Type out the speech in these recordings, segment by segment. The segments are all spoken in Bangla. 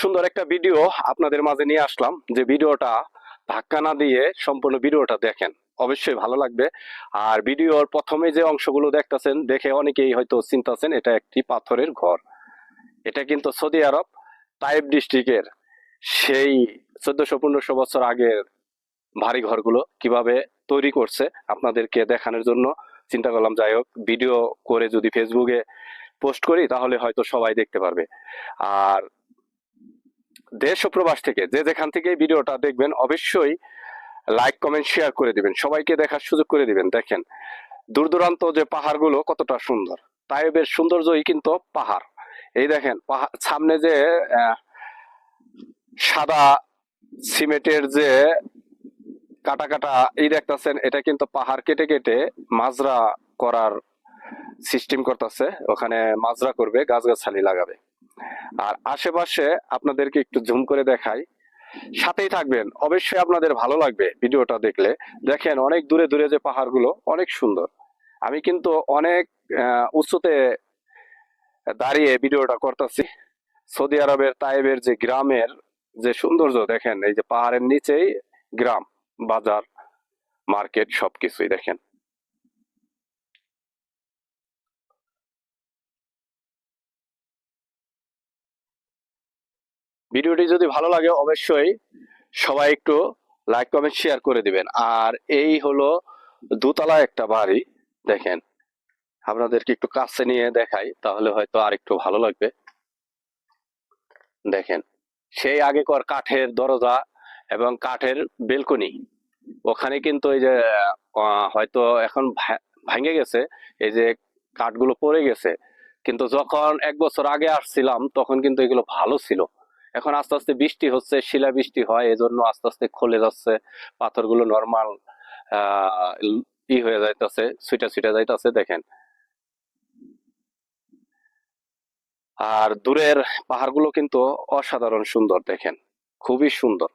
সুন্দর একটা ভিডিও আপনাদের মাঝে নিয়ে আসলাম, যে ভিডিওটা ধাক্কা না দিয়ে সম্পূর্ণ ভিডিওটা দেখেন, অবশ্যই ভালো লাগবে। আর ভিডিওর প্রথমে যে অংশগুলো দেখতেছেন, দেখে অনেকেই হয়তো চিন্তাছেন এটা একটি পাথরের ঘর। এটা কিন্তু সৌদি আরব তাইব ডিস্ট্রিক্টের সেই 1400-1500 বছর আগের ভারী ঘরগুলো কিভাবে তৈরি করছে আপনাদেরকে দেখানোর জন্য চিন্তা করলাম। যাই হোক, ভিডিও করে যদি ফেসবুকে পোস্ট করি তাহলে হয়তো সবাই দেখতে পারবে। আর দেশ ও প্রবাস থেকে যে যেখান থেকে ভিডিওটা দেখবেন অবশ্যই লাইক কমেন্ট শেয়ার করে দিবেন, সবাইকে দেখার সুযোগ করে দিবেন। দেখেন দূর দূরান্ত যে পাহাড়গুলো কতটা সুন্দর, তাইবের সৌন্দর্যই কিন্তু পাহাড়। এই দেখেন পাহাড় সামনে যে সাদা সিমেন্টের যে কাটা কাটা এই দেখতেছেন, এটা কিন্তু পাহাড় কেটে কেটে মাজরা করার সিস্টেম করতেছে। ওখানে মাজরা করবে, গাছগাছালি লাগাবে। আর আশেপাশে আপনাদেরকে একটু জুম করে দেখাই, সাথেই থাকবেন, অবশ্যই আপনাদের ভালো লাগবে ভিডিওটা দেখলে। দেখেন অনেক দূরে দূরে যে পাহাড়গুলো অনেক সুন্দর। আমি কিন্তু অনেক উঁচুতে দাঁড়িয়ে ভিডিওটা করতেছি। সৌদি আরবের তাইবের যে গ্রামের যে সৌন্দর্য দেখেন, এই যে পাহাড়ের নিচেই গ্রাম, বাজার, মার্কেট সবকিছুই দেখেন। ভিডিওটি যদি ভালো লাগে অবশ্যই সবাই একটু লাইক কমেন্ট শেয়ার করে দিবেন। আর এই হলো দোতলা একটা বাড়ি, দেখেন আপনাদেরকে একটু কাছে নিয়ে দেখাই তাহলে হয়তো আর একটু ভালো লাগবে। দেখেন সেই আগেকার কাঠের দরজা এবং কাঠের বেলকনি, ওখানে কিন্তু এই যে হয়তো এখন ভেঙে গেছে, এই যে কাঠগুলো পড়ে গেছে, কিন্তু যখন 1 বছর আগে আসছিলাম তখন কিন্তু এগুলো ভালো ছিল। এখন আস্তে আস্তে বৃষ্টি হচ্ছে, শিলা বৃষ্টি হয়, এজন্য আস্তে আস্তে খুলে যাচ্ছে, পাথরগুলো নর্মাল আহ হয়ে যাইতেছে, ছুটা ছুটা যাইতেছে দেখেন। আর দূরের পাহাড়গুলো কিন্তু অসাধারণ সুন্দর, দেখেন খুবই সুন্দর।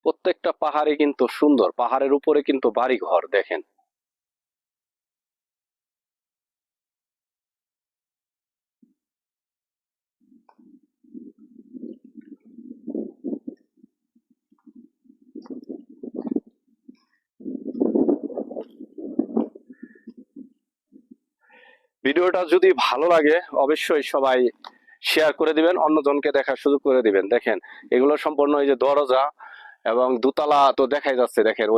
প্রত্যেকটা পাহাড়ই কিন্তু সুন্দর, পাহাড়ের উপরে কিন্তু বাড়ি ঘর দেখেন। ভিডিওটা যদি ভালো লাগে অবশ্যই সবাই শেয়ার করে দিবেন, অন্যজনকে দেখার সুযোগ করে দিবেন। দেখেন এগুলো সম্পূর্ণ এই যে দরজা এবং দোতলা তো দেখাই যাচ্ছে, দেখেন ওই